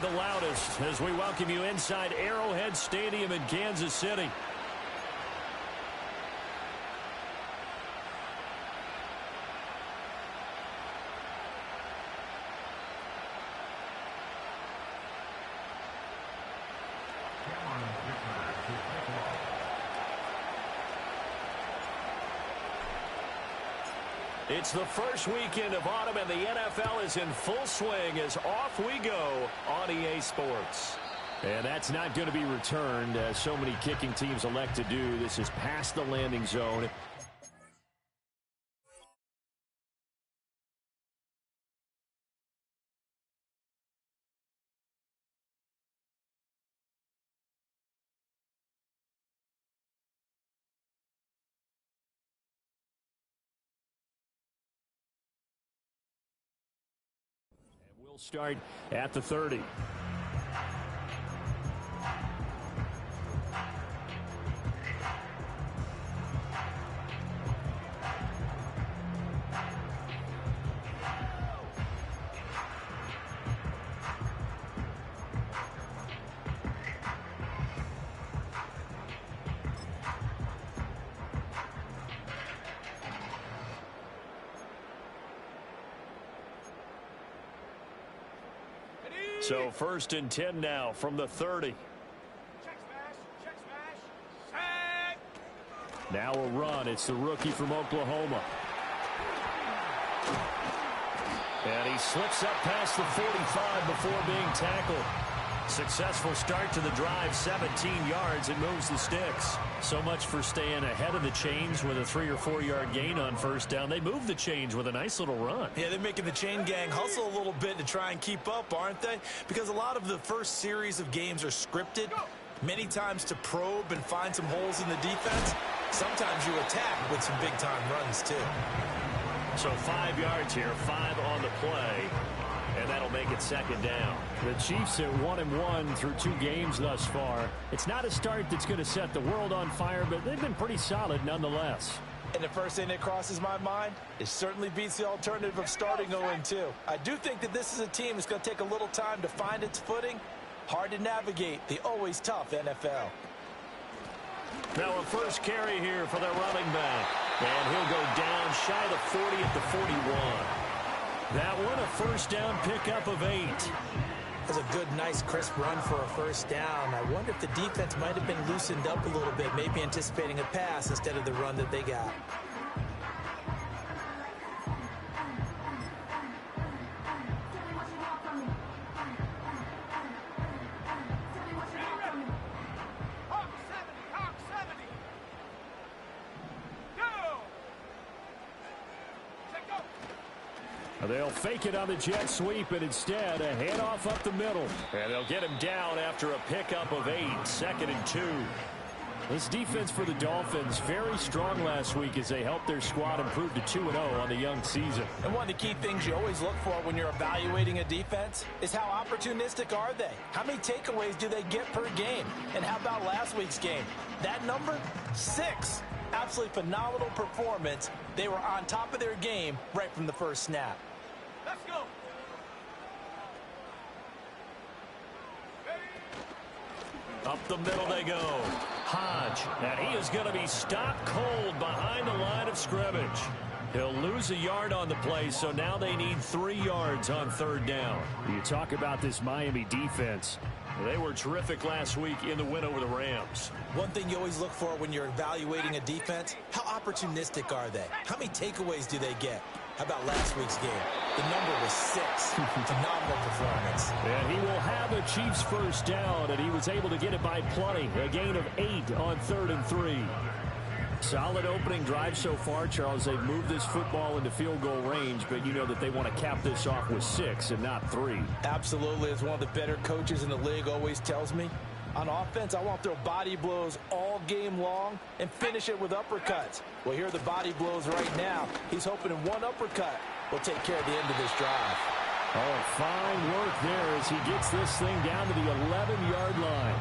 The loudest as we welcome you inside Arrowhead Stadium in Kansas City. It's the first weekend of autumn, and the NFL is in full swing as off we go on EA Sports. And that's not going to be returned, as so many kicking teams elect to do. This is past the landing zone. We'll start at the 30. So 1st and 10 now from the 30. Check smash. Now a run. It's the rookie from Oklahoma. And he slips up past the 45 before being tackled. Successful start to the drive, 17 yards. It moves the sticks. So much for staying ahead of the chains with a 3 or 4 yard gain on first down. They move the chains with a nice little run. Yeah, they're making the chain gang hustle a little bit to try and keep up, aren't they? Because a lot of the first series of games are scripted, many times to probe and find some holes in the defense. Sometimes you attack with some big-time runs, too. So 5 yards here, 5 on the play. And that'll make it 2nd down. The Chiefs are 1-1 through 2 games thus far. It's not a start that's going to set the world on fire, but they've been pretty solid nonetheless. And the first thing that crosses my mind, it certainly beats the alternative of starting 0-2. I do think that this is a team that's going to take a little time to find its footing. Hard to navigate the always tough NFL. Now a first carry here for their running back. And he'll go down shy of the 40 at the 41. That one, a first down pickup of 8. That's a good, nice, crisp run for a first down. I wonder if the defense might have been loosened up a little bit, maybe anticipating a pass instead of the run that they got. They'll fake it on the jet sweep, and instead a handoff up the middle. And they'll get him down after a pickup of 8, 2nd and 2. This defense for the Dolphins, very strong last week as they helped their squad improve to 2-0 on the young season. And one of the key things you always look for when you're evaluating a defense is how opportunistic are they? How many takeaways do they get per game? And how about last week's game? That number, 6. Absolutely phenomenal performance. They were on top of their game right from the first snap. Let's go. Up the middle they go. Hodge, and he is going to be stopped cold behind the line of scrimmage. He'll lose a yard on the play, so now they need 3 yards on 3rd down. You talk about this Miami defense. They were terrific last week in the win over the Rams. One thing you always look for when you're evaluating a defense, how opportunistic are they? How many takeaways do they get? How about last week's game? The number was 6. Phenomenal performance. And he will have a Chiefs first down, and he was able to get it by plenty. A gain of 8 on 3rd and 3. Solid opening drive so far, Charles. They've moved this football into field goal range, but you know that they want to cap this off with 6 and not 3. Absolutely. As one of the better coaches in the league always tells me, on offense, I want to throw body blows all game long and finish it with uppercuts. Well, here are the body blows right now. He's hoping in one uppercut will take care of the end of this drive. Oh, fine work there as he gets this thing down to the 11-yard line.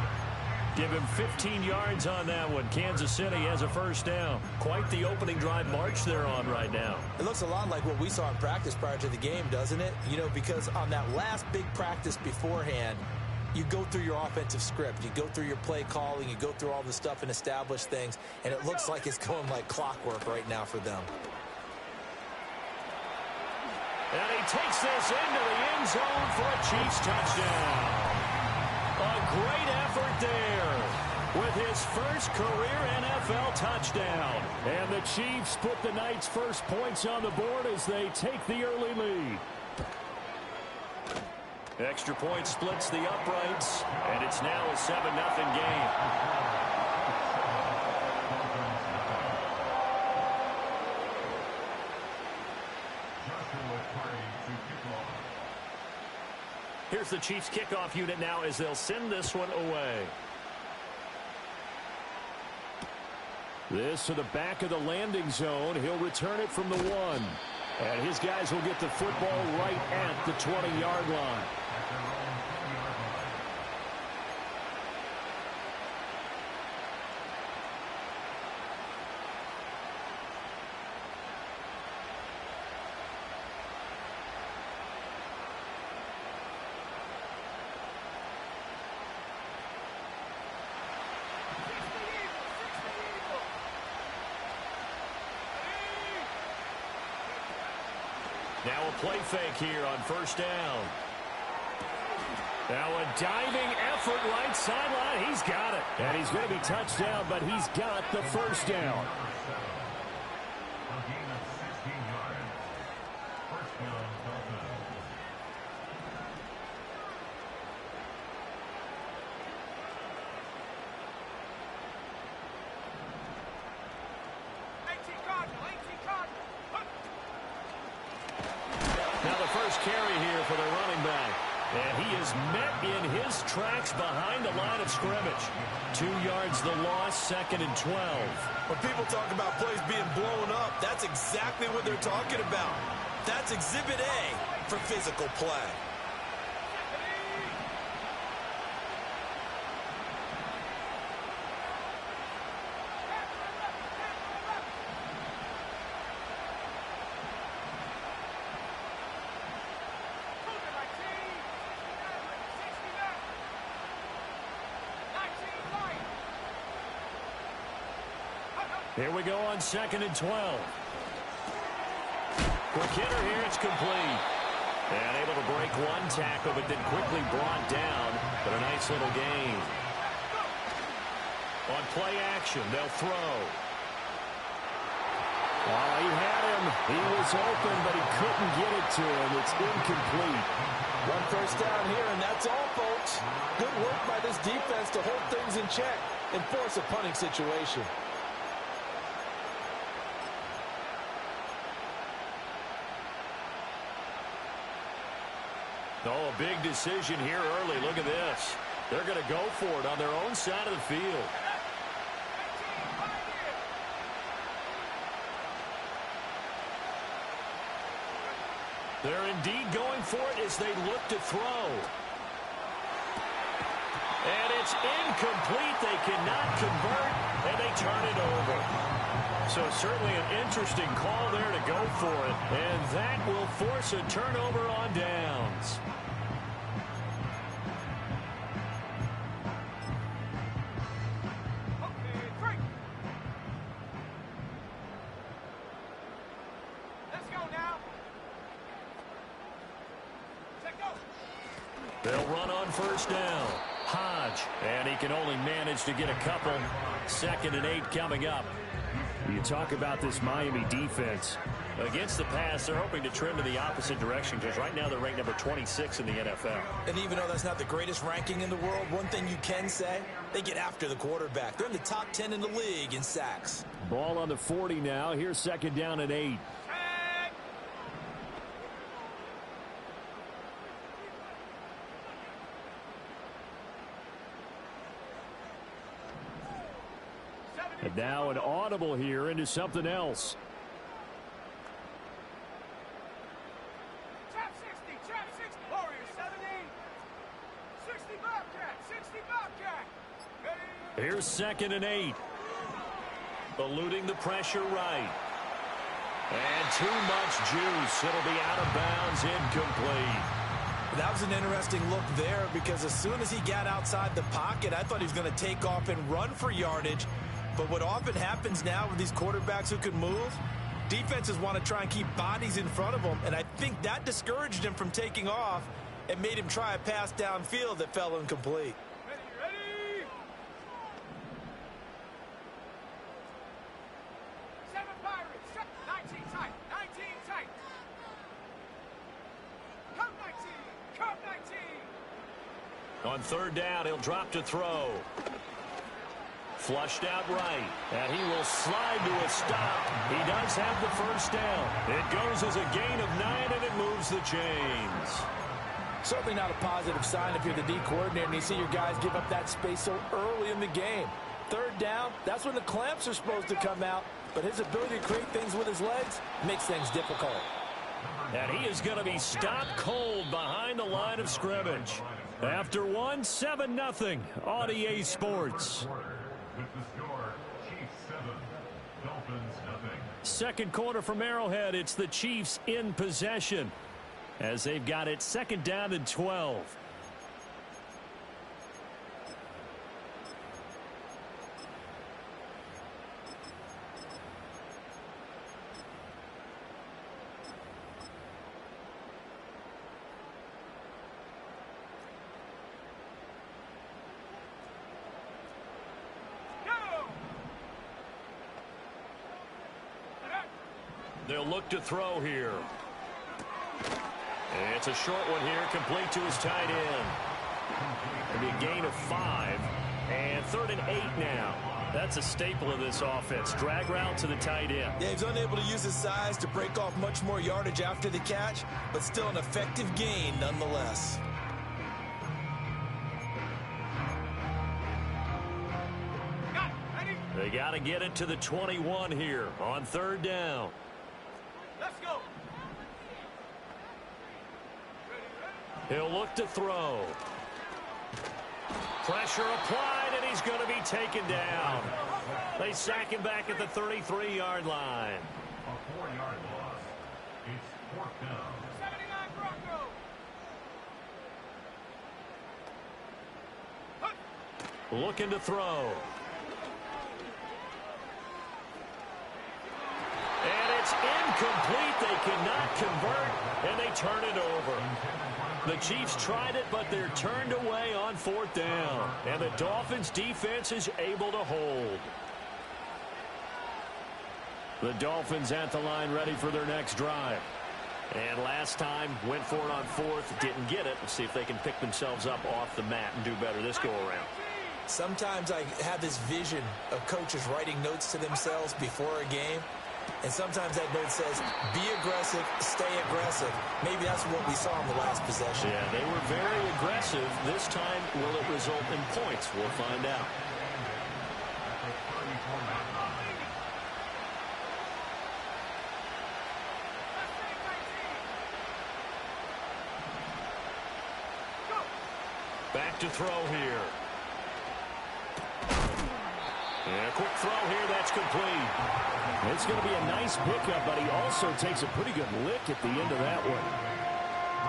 Give him 15 yards on that one. Kansas City has a first down. Quite the opening drive march they're on right now. It looks a lot like what we saw in practice prior to the game, doesn't it? You know, because on that last big practice beforehand, you go through your offensive script. You go through your play calling. You go through all the stuff and establish things. And it looks like it's going like clockwork right now for them. And he takes this into the end zone for a Chiefs touchdown. A great effort there with his first career NFL touchdown. And the Chiefs put the Knights' first points on the board as they take the early lead. Extra point splits the uprights, and it's now a 7-0 game. Here's the Chiefs kickoff unit now as they'll send this one away. This to the back of the landing zone. He'll return it from the 1. And his guys will get the football right at the 20-yard line. Now a play fake here on first down. Now a diving effort right sideline. He's got it. And he's going to be touched down, but he's got the first down. Carry here for the running back. And he is met in his tracks behind the line of scrimmage. 2 yards the loss, 2nd and 12. When people talk about plays being blown up, that's exactly what they're talking about. That's Exhibit A for physical play. Here we go on 2nd and 12. Quick hitter here, it's complete. And able to break one tackle, but then quickly brought down. But a nice little gain. On play action, they'll throw. Oh, he had him. He was open, but he couldn't get it to him. It's incomplete. One first down here, and that's all, folks. Good work by this defense to hold things in check and force a punting situation. Oh, a big decision here early. Look at this. They're going to go for it on their own side of the field. They're indeed going for it as they look to throw. And it's incomplete. They cannot convert, and they turn it over. So certainly an interesting call there to go for it. And that will force a turnover on downs. They'll run on first down. Hodge, and he can only manage to get a couple. 2nd and 8 coming up. You talk about this Miami defense. Against the pass, they're hoping to trend in the opposite direction because right now they're ranked number 26 in the NFL. And even though that's not the greatest ranking in the world, one thing you can say, they get after the quarterback. They're in the top 10 in the league in sacks. Ball on the 40 now. Here's 2nd down and 8. And now an audible here into something else. Trap 60, Warriors 70. 60 Bobcat, 60 Bobcat. Here's 2nd and 8. Eluding the pressure right. And too much juice. It'll be out of bounds, incomplete. That was an interesting look there because as soon as he got outside the pocket, I thought he was going to take off and run for yardage. But what often happens now with these quarterbacks who can move, defenses want to try and keep bodies in front of them, and I think that discouraged him from taking off and made him try a pass downfield that fell incomplete. Ready. 7 Pirates. 19 tight. 19 tight. Come 19. Come 19. On 3rd down, he'll drop to throw. Flushed out right, and he will slide to a stop. He does have the 1st down. It goes as a gain of 9, and it moves the chains. Certainly not a positive sign if you're the D coordinator and you see your guys give up that space so early in the game. 3rd down, that's when the clamps are supposed to come out, but his ability to create things with his legs makes things difficult. And he is going to be stopped cold behind the line of scrimmage. After 1, 7-0 on EA Sports. With the score, Chiefs 7, Dolphins 0. 2nd quarter from Arrowhead. It's the Chiefs in possession as they've got it 2nd down and 12. They'll look to throw here. And it's a short one here, complete to his tight end. It'll be a gain of 5. And 3rd and 8 now. That's a staple of this offense. Drag route to the tight end. Yeah, he's unable to use his size to break off much more yardage after the catch, but still an effective gain nonetheless. They got to get it to the 21 here on 3rd down. Let's go. He'll look to throw. Pressure applied, and he's going to be taken down. They sack him back at the 33-yard line. A 4-yard loss. It's 4th down. 79 Broncos. Looking to throw. And it's incomplete. They cannot convert, and they turn it over. The Chiefs tried it, but they're turned away on 4th down. And the Dolphins' defense is able to hold. The Dolphins at the line ready for their next drive. And last time, went for it on 4th, didn't get it. Let's see if they can pick themselves up off the mat and do better this go-around. Sometimes I have this vision of coaches writing notes to themselves before a game. And sometimes that note says, be aggressive, stay aggressive. Maybe that's what we saw in the last possession. Yeah, they were very aggressive. This time, will it result in points? We'll find out. Back to throw here. And a quick throw here, that's complete. It's going to be a nice pickup, but he also takes a pretty good lick at the end of that one.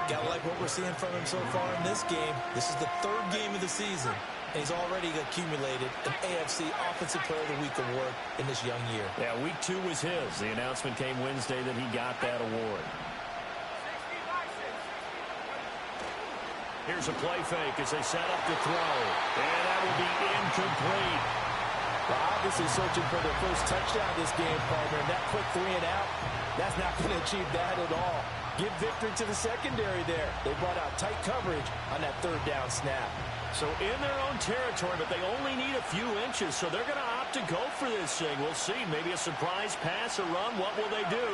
Gotta like what we're seeing from him so far in this game. This is the 3rd game of the season, and he's already accumulated an AFC Offensive Player of the Week award in this young year. Yeah, week 2 was his. The announcement came Wednesday that he got that award. Here's a play fake as they set up to throw. And that will be incomplete. Well, obviously searching for their first touchdown this game, partner. And that quick 3 and out, that's not going to achieve that at all. Give victory to the secondary there. They brought out tight coverage on that 3rd down snap. So in their own territory, but they only need a few inches, so they're going to opt to go for this thing. We'll see. Maybe a surprise pass or run. What will they do?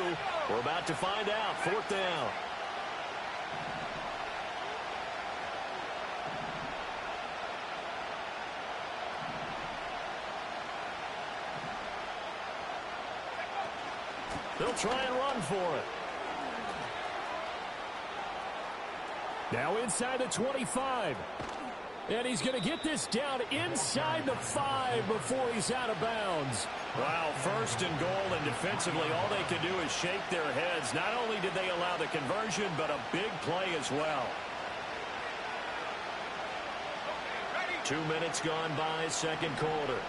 We're about to find out. 4th down. They'll try and run for it. Now inside the 25. And he's going to get this down inside the 5 before he's out of bounds. Wow, first and goal, and defensively, all they can do is shake their heads. Not only did they allow the conversion, but a big play as well. 2 minutes gone by, second quarter.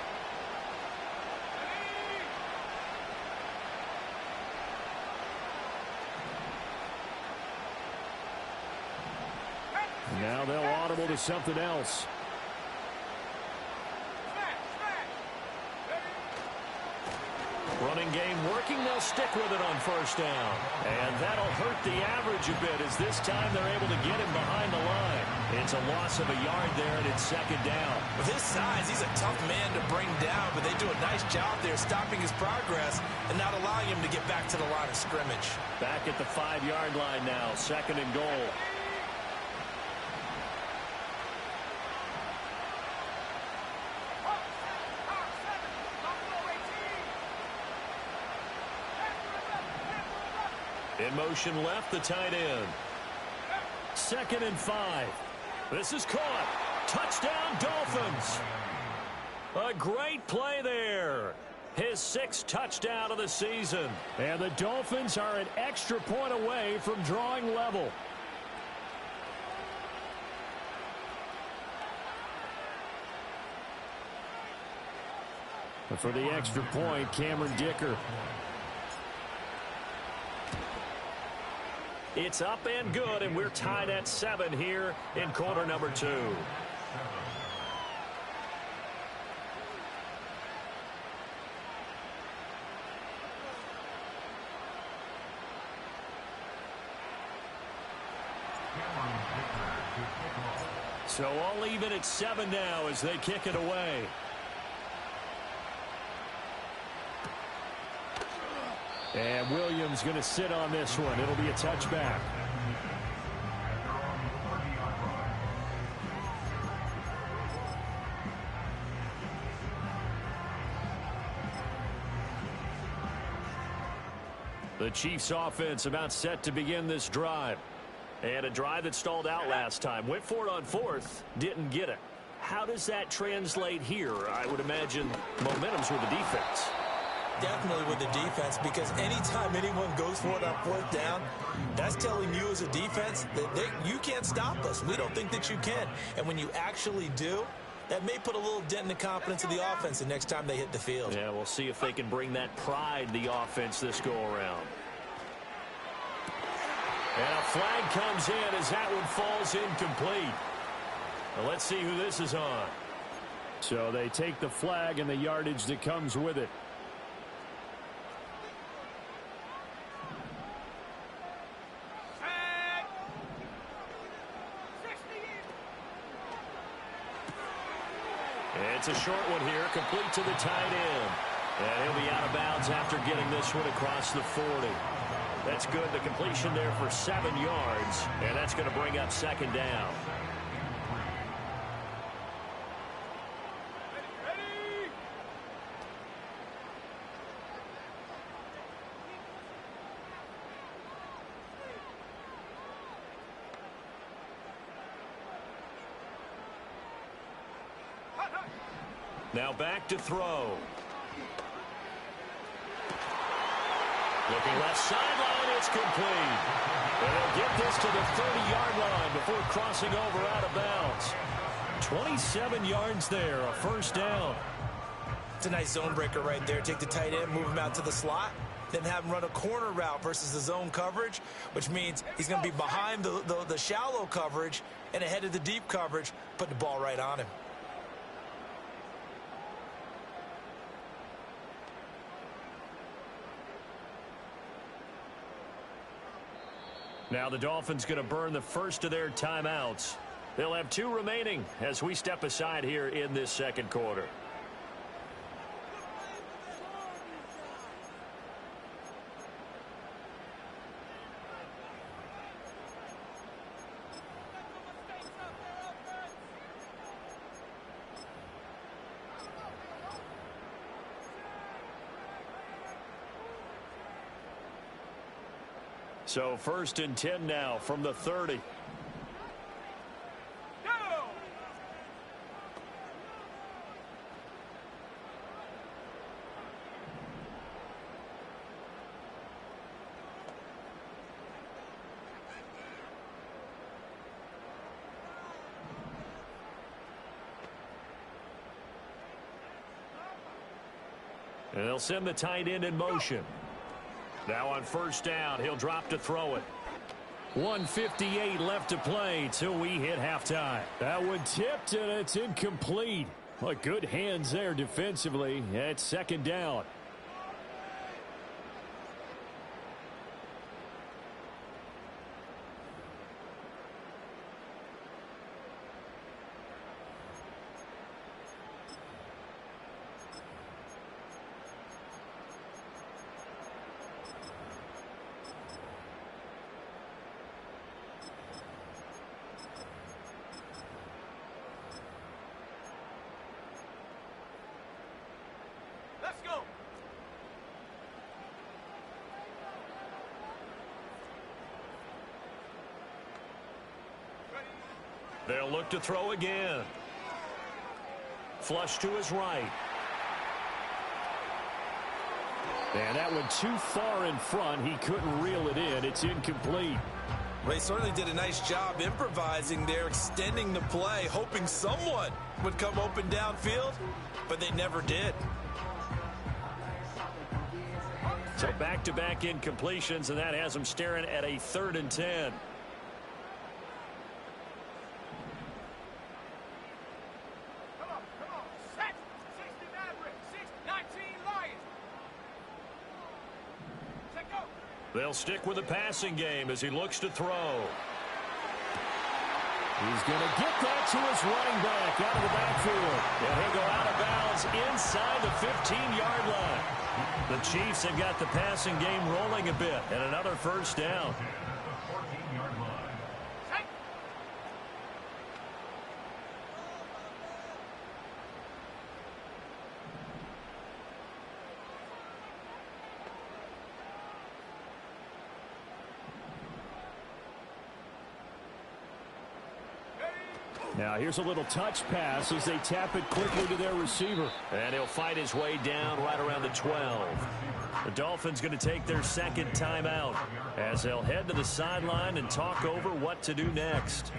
Now they'll audible to something else. Running game working, they'll stick with it on first down. And that'll hurt the average a bit as this time they're able to get him behind the line. It's a loss of a yard there, and it's second down. With his size, he's a tough man to bring down, but they do a nice job there stopping his progress and not allowing him to get back to the line of scrimmage. Back at the 5-yard line now, second and goal. In motion left, the tight end. Second and 5. This is caught. Touchdown, Dolphins. A great play there. His 6th touchdown of the season. And the Dolphins are an extra point away from drawing level. But for the extra point, Cameron Dicker. It's up and good, and we're tied at 7 here in quarter number 2. So all even at 7 now as they kick it away. And Williams going to sit on this one. It'll be a touchback. The Chiefs offense about set to begin this drive. And a drive that stalled out last time. Went for it on 4th, didn't get it. How does that translate here? I would imagine momentum's with the defense. Definitely with the defense, because anytime anyone goes for it on 4th down, that's telling you as a defense that you can't stop us. We don't think that you can. And when you actually do, that may put a little dent in the confidence of the offense the next time they hit the field. Yeah, we'll see if they can bring that pride to the offense this go-around. And a flag comes in as that one falls incomplete. Well, let's see who this is on. So they take the flag and the yardage that comes with it. It's a short one here, complete to the tight end. And he'll be out of bounds after getting this one across the 40. That's good. The completion there for 7 yards. And that's going to bring up second down. Now back to throw. Looking left sideline, it's complete. And they'll get this to the 30-yard line before crossing over out of bounds. 27 yards there, a first down. It's a nice zone breaker right there. Take the tight end, move him out to the slot, then have him run a corner route versus the zone coverage, which means he's going to be behind the shallow coverage and ahead of the deep coverage, put the ball right on him. Now the Dolphins going to burn the first of their timeouts. They'll have 2 remaining as we step aside here in this second quarter. So first and 10 now from the 30. And they'll send the tight end in motion. Now on first down, he'll drop to throw it. 1:58 left to play till we hit halftime. That one tipped, and it's incomplete. Well, good hands there defensively at second down. Let's go. They'll look to throw again. Flush to his right. And that one too far in front. He couldn't reel it in. It's incomplete. Well, he certainly did a nice job improvising there, extending the play, hoping someone would come open downfield, but they never did. So back-to-back incompletions, and that has them staring at a 3rd and 10. Come on. Set. 60 Mavericks. 19 Lions. Set, go. They'll stick with the passing game as he looks to throw. He's going to get that to his running back out of the backfield. And he'll go out of bounds inside the 15-yard line. The Chiefs have got the passing game rolling a bit, and another first down. Set. Now here's a little touch pass as they tap it quickly to their receiver. And he'll fight his way down right around the 12. The Dolphins going to take their second timeout as they'll head to the sideline and talk over what to do next.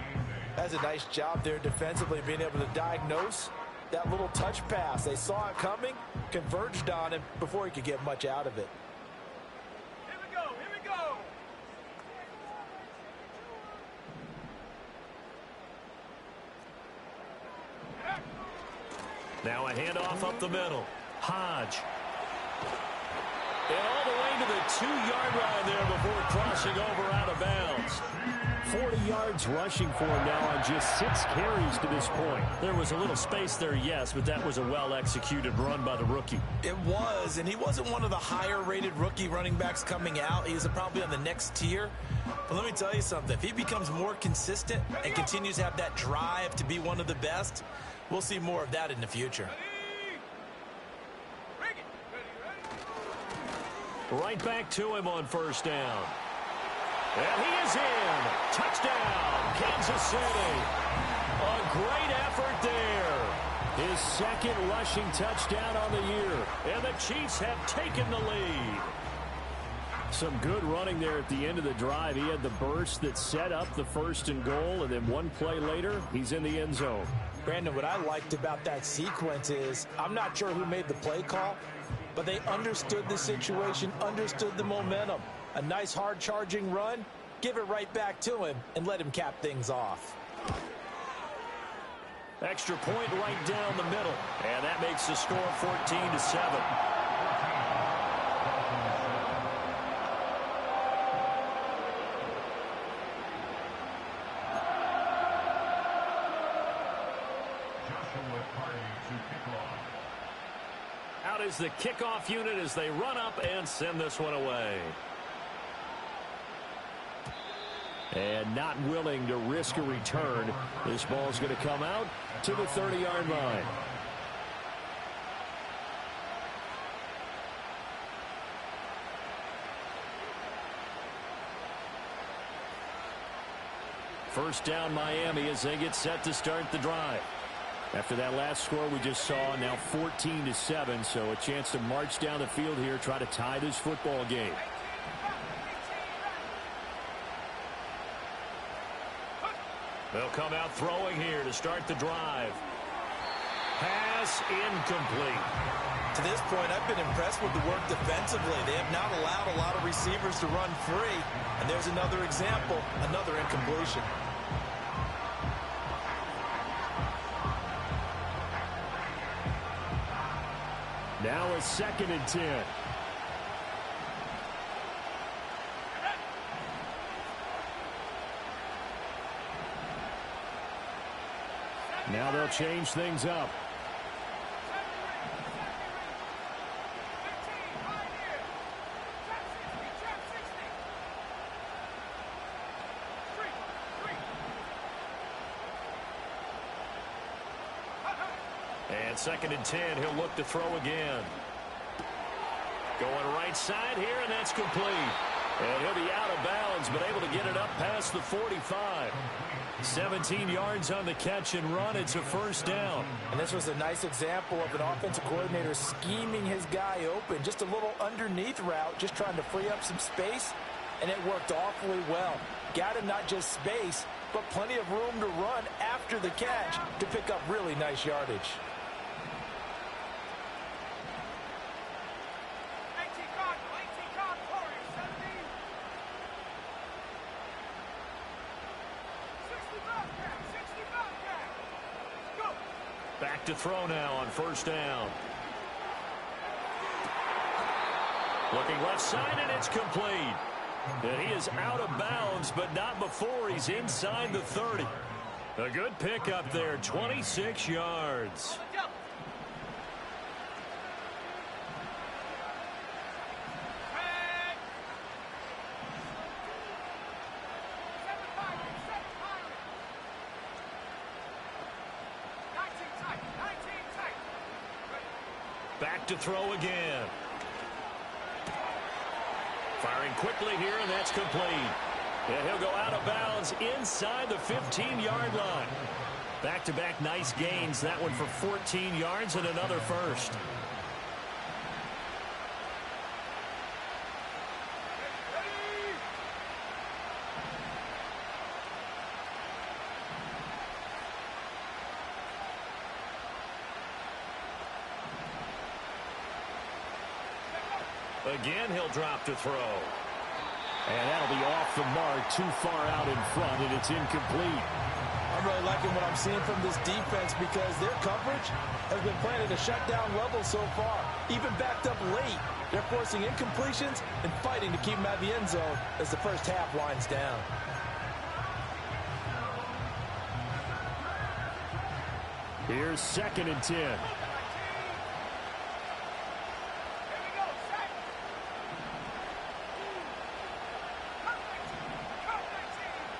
That's a nice job there defensively, being able to diagnose that little touch pass. They saw it coming, converged on him before he could get much out of it. Here we go. Now a handoff up the middle. Hodge. And all the way to the 2-yard line there before crossing over out of bounds. 40 yards rushing for him now on just 6 carries to this point. There was a little space there, yes, but that was a well-executed run by the rookie. It was, and he wasn't one of the higher-rated rookie running backs coming out. He's probably on the next tier. But let me tell you something. If he becomes more consistent and continues to have that drive to be one of the best, we'll see more of that in the future. Bring it. Ready. Right back to him on first down. And he is in. Touchdown, Kansas City. A great effort there. His second rushing touchdown on the year. And the Chiefs have taken the lead. Some good running there at the end of the drive. He had the burst that set up the 1st and goal, and then one play later, he's in the end zone. Brandon, what I liked about that sequence is, I'm not sure who made the play call, but they understood the situation, understood the momentum. A nice hard-charging run, give it right back to him, and let him cap things off. Extra point right down the middle. And that makes the score 14-7. Out is the kickoff unit as they run up and send this one away. And not willing to risk a return. This ball's going to come out to the 30-yard line. First down Miami as they get set to start the drive. After that last score we just saw, now 14-7, so a chance to march down the field here, try to tie this football game. They'll come out throwing here to start the drive. pass incomplete. To this point, I've been impressed with the work defensively. They have not allowed a lot of receivers to run free. And there's another example, another incompletion. Now a 2nd and 10. Now they'll change things up. And 2nd and 10, he'll look to throw again. Going right side here, and that's complete. And he'll be out of bounds, but able to get it up past the 45. 17 yards on the catch and run. It's a first down. And this was a nice example of an offensive coordinator scheming his guy open. Just a little underneath route, just trying to free up some space, and it worked awfully well. Got him not just space, but plenty of room to run after the catch to pick up really nice yardage. Back to throw now on first down. Looking left side, and it's complete. And he is out of bounds, but not before he's inside the 30. A good pickup there, 26 yards. Back to throw again. Firing quickly here, and that's complete. And he'll go out of bounds inside the 15-yard line. Back-to-back nice gains. That one for 14 yards and another first. Again, he'll drop to throw. And that'll be off the mark, too far out in front, and it's incomplete. I'm really liking what I'm seeing from this defense because their coverage has been playing at a shutdown level so far. Even backed up late, they're forcing incompletions and fighting to keep them out of the end zone as the first half winds down. Here's 2nd and 10.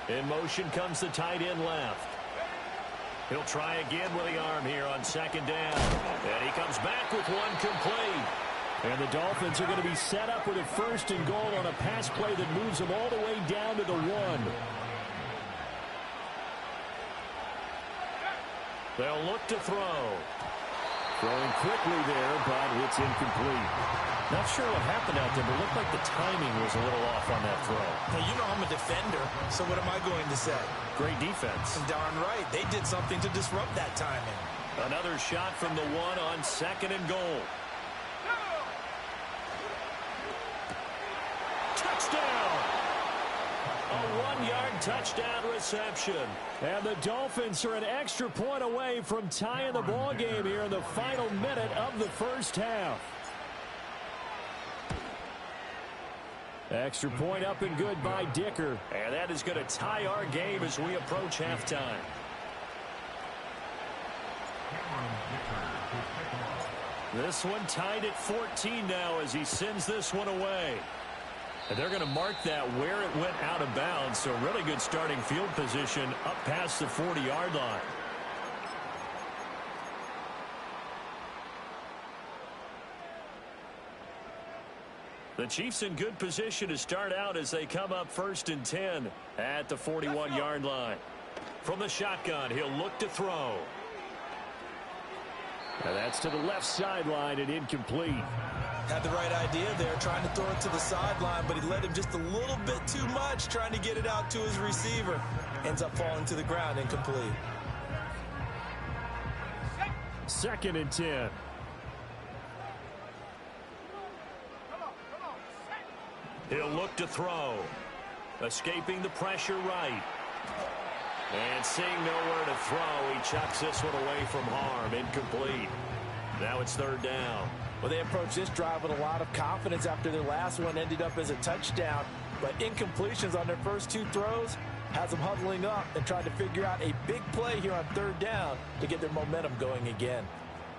In motion comes the tight end left. He'll try again with the arm here on 2nd down. And he comes back with one complete. And the Dolphins are going to be set up with a 1st and goal on a pass play that moves them all the way down to the 1. They'll look to throw. Throwing quickly there, but it's incomplete. Not sure what happened out there, but it looked like the timing was a little off on that throw. Hey, you know I'm a defender, so what am I going to say? Great defense. Darn right. They did something to disrupt that timing. Another shot from the 1 on 2nd and goal. Touchdown! A 1-yard touchdown reception. And the Dolphins are an extra point away from tying the ball game here in the final minute of the first half. Extra point up and good by Dicker. And that is going to tie our game as we approach halftime. This one tied at 14 now as he sends this one away. And they're going to mark that where it went out of bounds. So really good starting field position up past the 40-yard line. The Chiefs in good position to start out as they come up 1st and 10 at the 41-yard line. From the shotgun, he'll look to throw. And that's to the left sideline and incomplete. Had the right idea there, trying to throw it to the sideline, but he led him just a little bit too much, trying to get it out to his receiver. Ends up falling to the ground, incomplete. 2nd and 10. He'll look to throw. Escaping the pressure right. And seeing nowhere to throw, he chucks this one away from harm. Incomplete. Now it's 3rd down. Well, they approached this drive with a lot of confidence after their last one ended up as a touchdown. But incompletions on their first 2 throws has them huddling up and trying to figure out a big play here on 3rd down to get their momentum going again.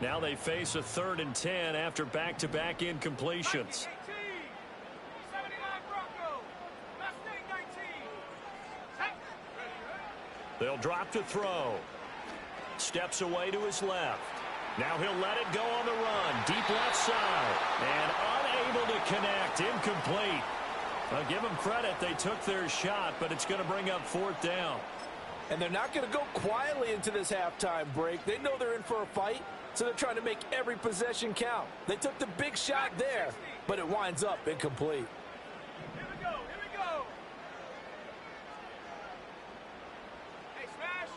Now they face a 3rd and 10 after back-to-back incompletions. They'll drop to throw. Steps away to his left. Now he'll let it go on the run. Deep left side. And unable to connect. Incomplete. I'll give them credit. They took their shot, but it's going to bring up 4th down. And they're not going to go quietly into this halftime break. They know they're in for a fight, so they're trying to make every possession count. They took the big shot there, but it winds up incomplete. Here we go. Here we go. Hey, smash.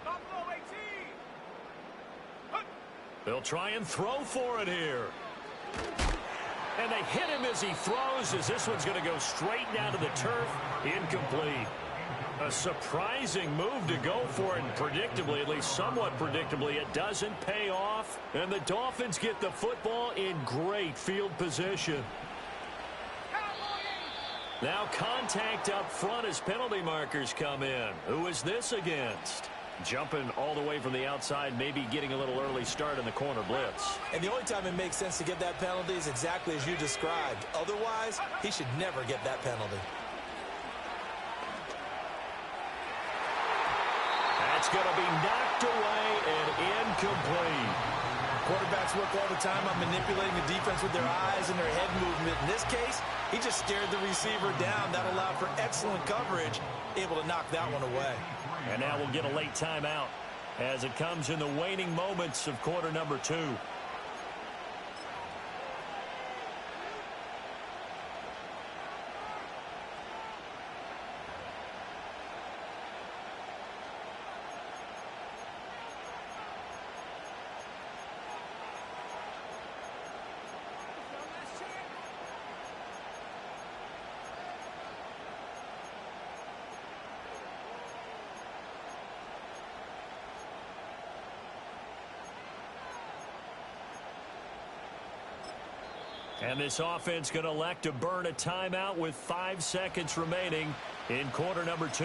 Buffalo 18. They'll try and throw for it here. And they hit him as he throws, as this one's going to go straight down to the turf. Incomplete. A surprising move to go for it, and predictably, at least somewhat predictably, it doesn't pay off. And the Dolphins get the football in great field position. Now contact up front as penalty markers come in. Who is this against? Jumping all the way from the outside, maybe getting a little early start in the corner blitz. And the only time it makes sense to get that penalty is exactly as you described. Otherwise, he should never get that penalty. That's going to be knocked away and incomplete. Quarterbacks work all the time on manipulating the defense with their eyes and their head movement. In this case, he just stared the receiver down. That allowed for excellent coverage, able to knock that one away. And now we'll get a late timeout as it comes in the waning moments of quarter number 2. And this offense going to elect to burn a timeout with 5 seconds remaining in quarter number 2.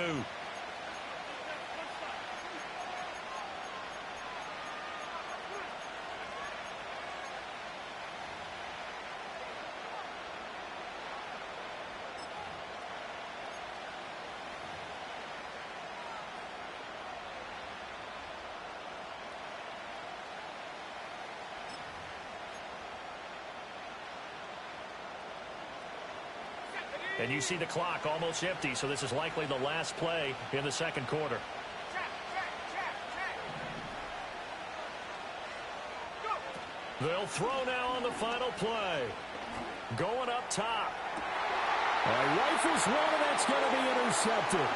And you see the clock almost empty, so this is likely the last play in the second quarter. They'll throw now on the final play. Going up top. Rifles one, and that's going to be intercepted.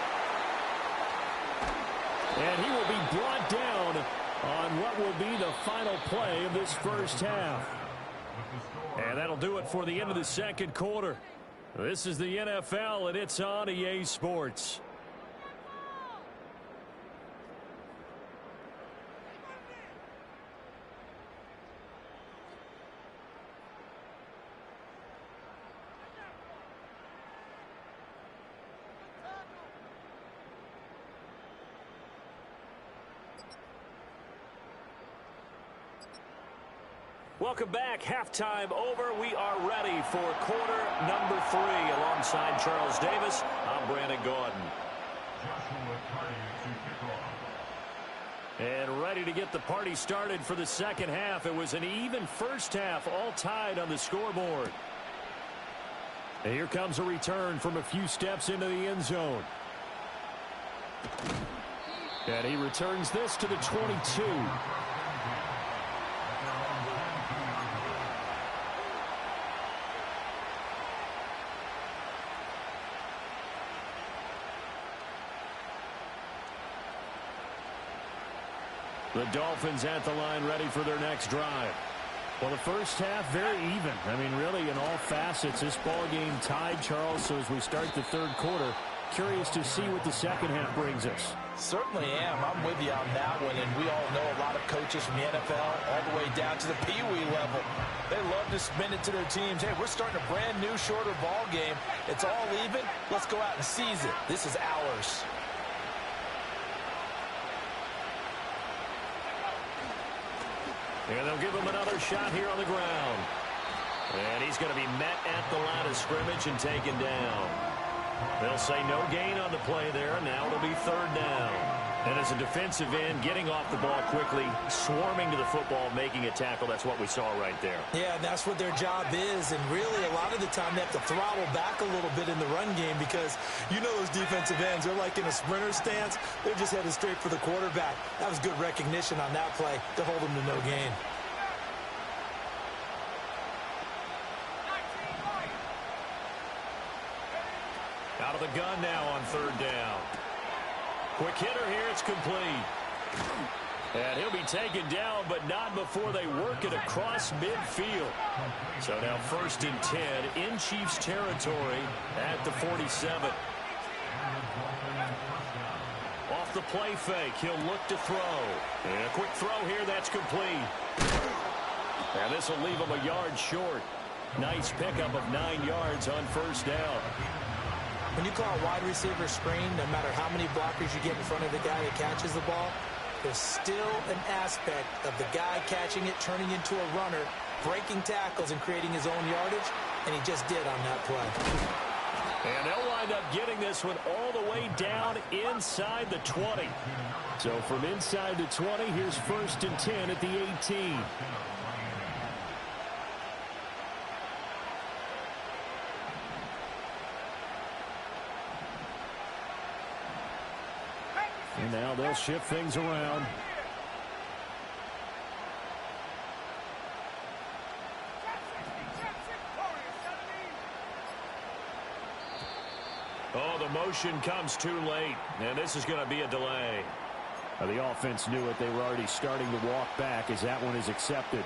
And he will be brought down on what will be the final play of this first half. And that'll do it for the end of the second quarter. This is the NFL, and it's on EA Sports. Welcome back. Halftime over. We are ready for quarter number 3. Alongside Charles Davis, I'm Brandon Gaudin. Joshua Carty to kick off. And ready to get the party started for the second half. It was an even first half, all tied on the scoreboard. And here comes a return from a few steps into the end zone. And he returns this to the 22. The Dolphins at the line, ready for their next drive. Well, the first half, very even. I mean, really, in all facets, this ball game tied, Charles. So as we start the third quarter, curious to see what the second half brings us. Certainly am. I'm with you on that one. And we all know a lot of coaches from the NFL all the way down to the Pee Wee level. They love to spin it to their teams. Hey, we're starting a brand new, shorter ball game. It's all even. Let's go out and seize it. This is ours. And they'll give him another shot here on the ground. And he's going to be met at the line of scrimmage and taken down. They'll say no gain on the play there, and now it'll be third down. And as a defensive end, getting off the ball quickly, swarming to the football, making a tackle, that's what we saw right there. Yeah, that's what their job is. And really, a lot of the time, they have to throttle back a little bit in the run game because you know those defensive ends, they're like in a sprinter stance. They're just headed straight for the quarterback. That was good recognition on that play to hold them to no gain. Out of the gun now on third down. Quick hitter here, it's complete. And he'll be taken down, but not before they work it across midfield. So now 1st and 10 in Chiefs territory at the 47. Off the play fake, he'll look to throw. And a quick throw here, that's complete. And this will leave him a yard short. Nice pickup of 9 yards on first down. When you call a wide receiver screen, no matter how many blockers you get in front of the guy that catches the ball, there's still an aspect of the guy catching it, turning into a runner, breaking tackles and creating his own yardage, and he just did on that play. And they'll wind up getting this one all the way down inside the 20. So from inside the 20, here's 1st and 10 at the 18. And now they'll shift things around. Oh, the motion comes too late, and this is going to be a delay. The offense knew it. They were already starting to walk back as that one is accepted.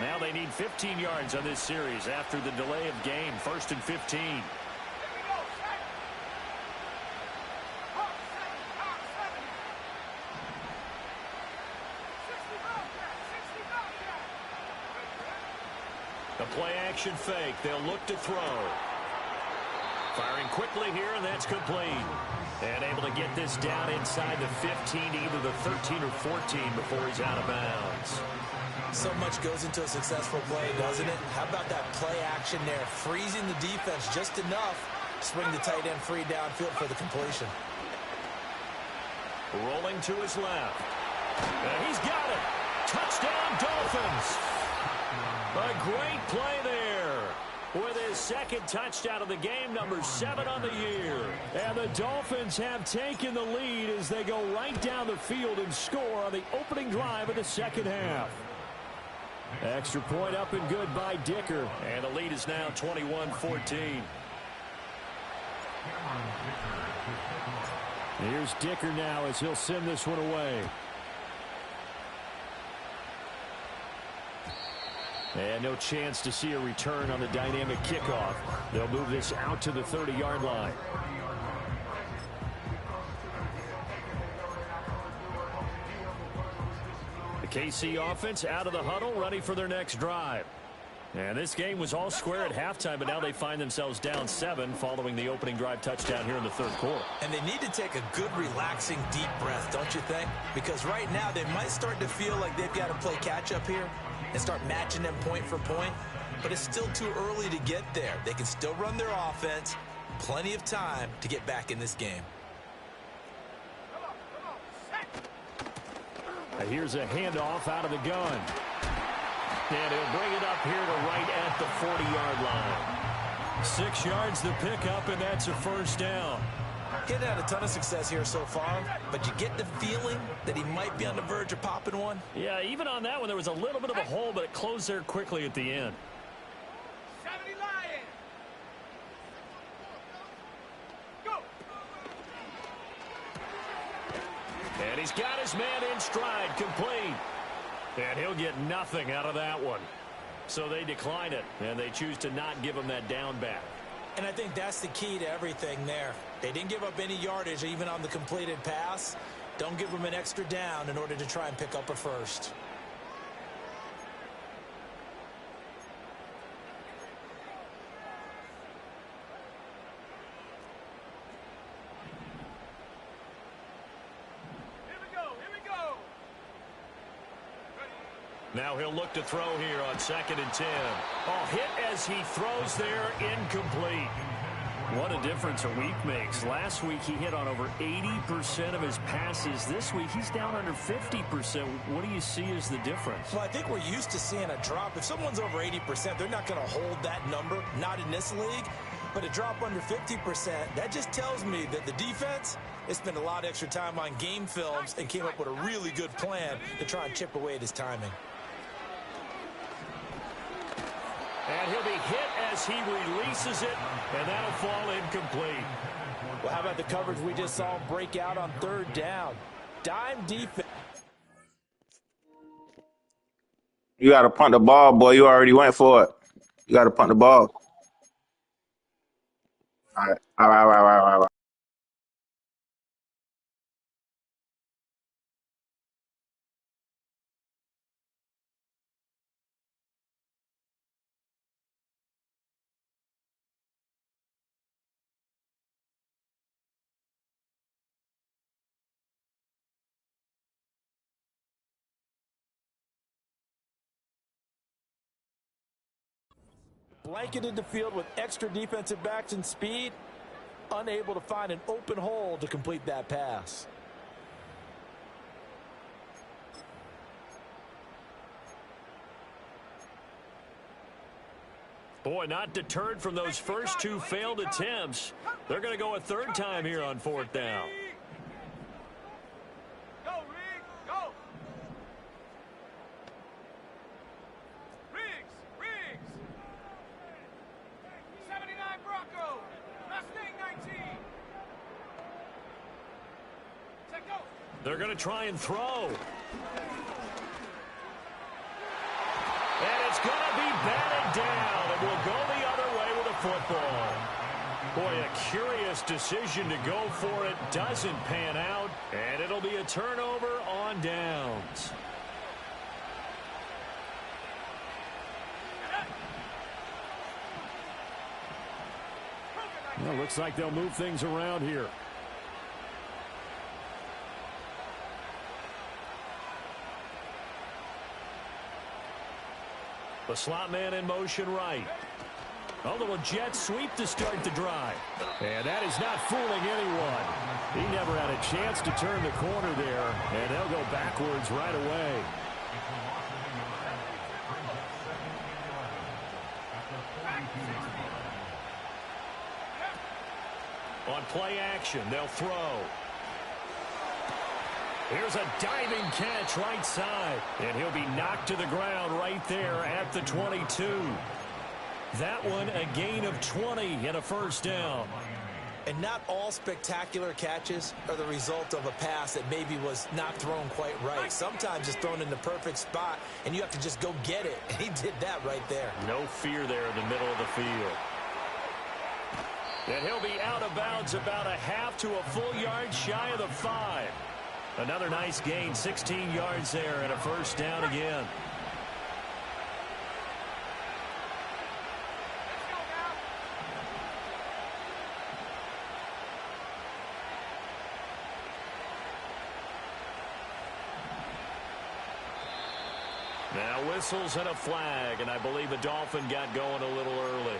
Now they need 15 yards on this series after the delay of game. 1st and 15. The play action fake. They'll look to throw. Firing quickly here, and that's complete. And able to get this down inside the 15, either the 13 or 14 before he's out of bounds. So much goes into a successful play, doesn't it? How about that play action there? Freezing the defense just enough to swing the tight end free downfield for the completion. Rolling to his left. And he's got it. Touchdown, Dolphins. A great play there with his second touchdown of the game, number 7 on the year. And the Dolphins have taken the lead as they go right down the field and score on the opening drive of the second half. Extra point up and good by Dicker. And the lead is now 21-14. Here's Dicker now as he'll send this one away. And no chance to see a return on the dynamic kickoff. They'll move this out to the 30-yard line. The KC offense out of the huddle, ready for their next drive. And this game was all square at halftime, but now they find themselves down 7 following the opening drive touchdown here in the third quarter. And they need to take a good, relaxing, deep breath, don't you think? Because right now they might start to feel like they've got to play catch-up here and start matching them point for point. But it's still too early to get there. They can still run their offense. Plenty of time to get back in this game. Here's a handoff out of the gun. And he'll bring it up here to right at the 40-yard line. 6 yards the pickup, and that's a first down. He hasn't had a ton of success here so far, but you get the feeling that he might be on the verge of popping one. Yeah, even on that one, there was a little bit of a hole, but it closed there quickly at the end. 70 Lions. Go. he's got his man in stride, complete. And he'll get nothing out of that one. So they decline it, and they choose to not give him that down back. And I think that's the key to everything there. They didn't give up any yardage even on the completed pass. Don't give them an extra down in order to try and pick up a first. Now he'll look to throw here on 2nd and 10. Oh, hit as he throws there, incomplete. What a difference a week makes. Last week he hit on over 80% of his passes. This week he's down under 50%. What do you see as the difference? Well, I think we're used to seeing a drop. If someone's over 80%, they're not going to hold that number, not in this league. But a drop under 50%, that just tells me that the defense has spent a lot of extra time on game films and came up with a really good plan to try and chip away at his timing. And he'll be hit as he releases it, and that'll fall incomplete. Well, how about the coverage we just saw him break out on 3rd down? Dime defense. You got to punt the ball, boy. You already went for it. You got to punt the ball. All right. All right, all right, all right, all right. Blanketed the field with extra defensive backs and speed, unable to find an open hole to complete that pass. Boy, not deterred from those first 2 failed attempts. They're going to go a 3rd time here on 4th down. Go, Riggs, go. Riggs. 79 Bronco. Mustang 19. Set, go. They're going to try and throw. And it's going to be batted down, and will go the other way with a football. Boy, a curious decision to go for it. Doesn't pan out, and it'll be a turnover on downs. Well, looks like they'll move things around here. The slot man in motion right. A little jet sweep to start the drive. And that is not fooling anyone. He never had a chance to turn the corner there, and they'll go backwards right away. On play action, they'll throw. Here's a diving catch right side, and he'll be knocked to the ground right there at the 22. That one a gain of 20 and a 1st down. And not all spectacular catches are the result of a pass that maybe was not thrown quite right. Sometimes it's thrown in the perfect spot, and you have to just go get it. And he did that right there. No fear there in the middle of the field. And he'll be out of bounds about a half to a full yard shy of the 5. Another nice gain, 16 yards there, and a 1st down again. Now whistles and a flag, and I believe the Dolphin got going a little early.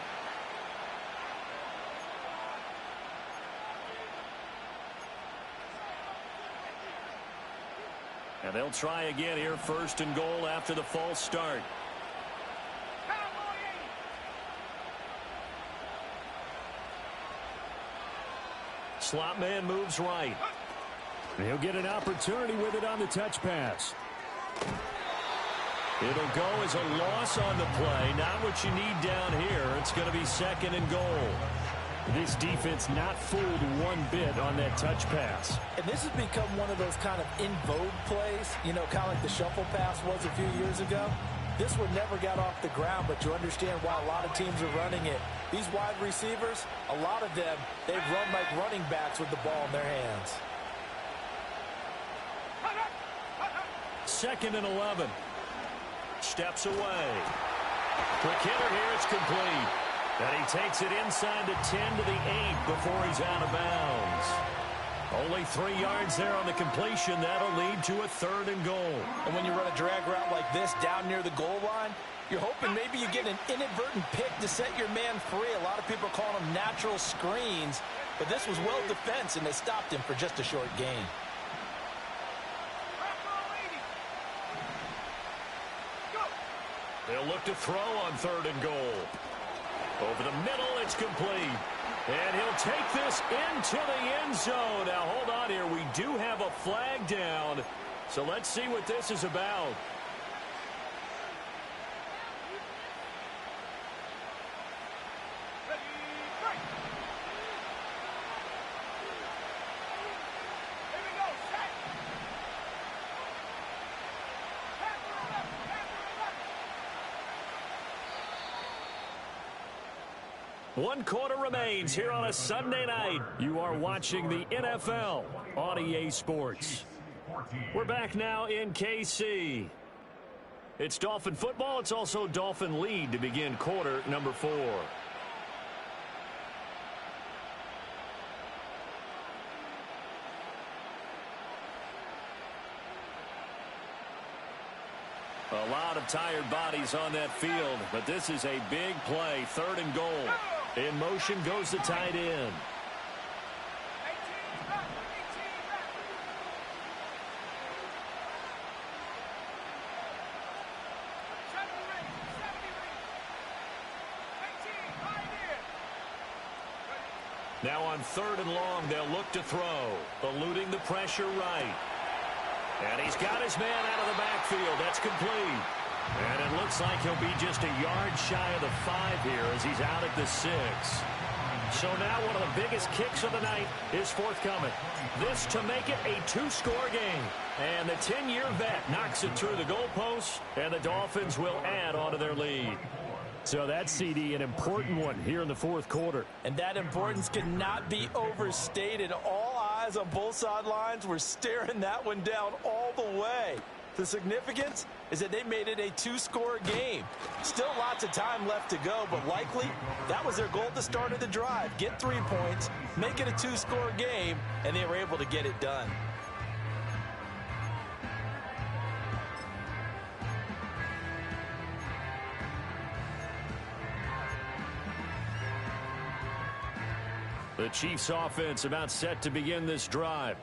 And they'll try again here, 1st and goal after the false start. Slot man moves right. He'll get an opportunity with it on the touch pass. It'll go as a loss on the play. Not what you need down here. It's going to be 2nd and goal. This defense not fooled one bit on that touch pass. And this has become one of those kind of in vogue plays, you know, kind of like the shuffle pass was a few years ago. This one never got off the ground, but you understand why a lot of teams are running it. These wide receivers, a lot of them, they run like running backs with the ball in their hands. 2nd and 11. Steps away. Quick hitter here. It's complete. And he takes it inside the 10 to the 8 before he's out of bounds. Only 3 yards there on the completion. That'll lead to a 3rd and goal. And when you run a drag route like this down near the goal line, you're hoping maybe you get an inadvertent pick to set your man free. A lot of people are calling them natural screens, but this was well defense, and they stopped him for just a short gain. They'll look to throw on 3rd and goal. Over the middle, it's complete. And he'll take this into the end zone. Now, hold on here. We do have a flag down. So let's see what this is about. One quarter remains here on a Sunday night. You are watching the NFL on EA Sports. We're back now in KC. It's Dolphin football. It's also Dolphin lead to begin quarter number 4. A lot of tired bodies on that field, but this is a big play. 3rd and goal. In motion goes the tight end. Now on 3rd and long, they'll look to throw. Eluding the pressure right. And he's got his man out of the backfield. That's complete. And it looks like he'll be just a yard shy of the 5 here as he's out at the 6. So now one of the biggest kicks of the night is forthcoming. This to make it a 2-score game. And the 10-year vet knocks it through the goalpost, and the Dolphins will add on to their lead. So that's, CD, an important one here in the 4th quarter. And that importance cannot be overstated. All eyes on both sidelines were staring that one down all the way. The significance is that they made it a 2-score game. Still lots of time left to go, but likely that was their goal at the start of the drive. Get 3 points, make it a 2-score game, and they were able to get it done. The Chiefs offense about set to begin this drive.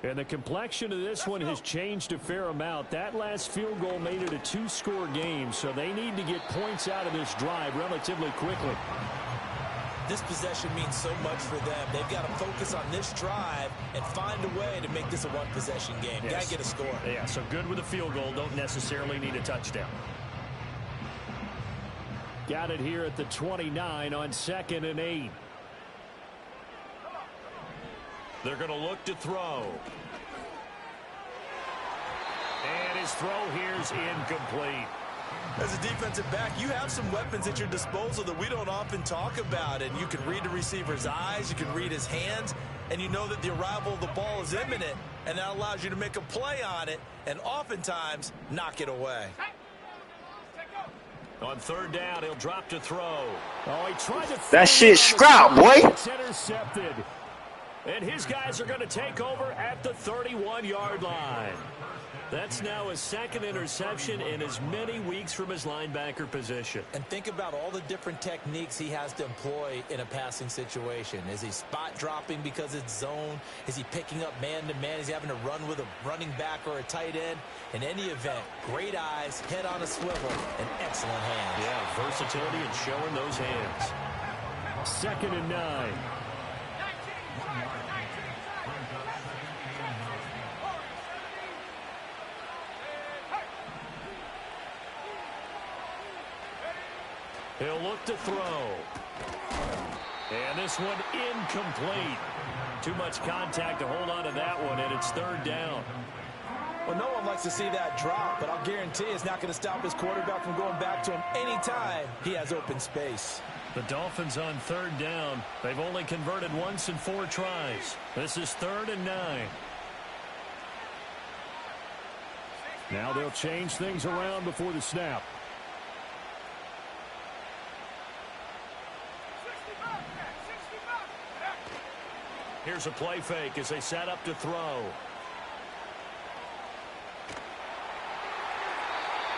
And the complexion of this one has changed a fair amount. That last field goal made it a 2-score game, so they need to get points out of this drive relatively quickly. This possession means so much for them. They've got to focus on this drive and find a way to make this a 1-possession game. Yes. Got to get a score. Yeah, so good with a field goal. Don't necessarily need a touchdown. Got it here at the 29 on 2nd and 8. They're going to look to throw. And his throw here's incomplete. As a defensive back, you have some weapons at your disposal that we don't often talk about. And you can read the receiver's eyes, you can read his hands, and you know that the arrival of the ball is imminent. And that allows you to make a play on it and oftentimes knock it away. On 3rd down, he'll drop to throw. Oh, he tried to... That shit scrap, boy. It's intercepted. And his guys are going to take over at the 31-yard line. That's now his 2nd interception in as many weeks from his linebacker position. And think about all the different techniques he has to employ in a passing situation. Is he spot dropping because it's zone? Is he picking up man-to-man? Is he having to run with a running back or a tight end? In any event, great eyes, head on a swivel, and excellent hands. Yeah, versatility and showing those hands. 2nd and 9. He'll look to throw. And this one incomplete. Too much contact to hold on to that one, and it's third down. Well, no one likes to see that drop, but I'll guarantee it's not going to stop his quarterback from going back to him anytime he has open space. The Dolphins on third down. They've only converted once in 4 tries. This is 3rd and 9. Now they'll change things around before the snap. Here's a play fake as they set up to throw.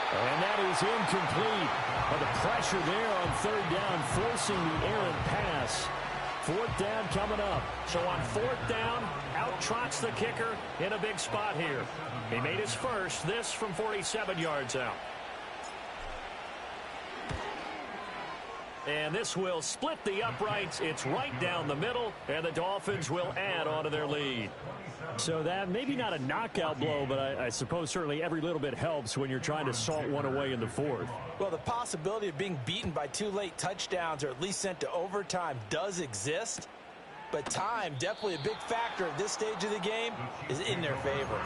And that is incomplete. But the pressure there on third down, forcing the errant pass. 4th down coming up. So on 4th down, out trots the kicker in a big spot here. He made his first, this from 47 yards out. And this will split the uprights. It's right down the middle, and the Dolphins will add on to their lead. So that maybe not a knockout blow, but I suppose certainly every little bit helps when you're trying to salt one away in the 4th. Well, the possibility of being beaten by 2 late touchdowns or at least sent to overtime does exist, but time, definitely a big factor at this stage of the game, is in their favor.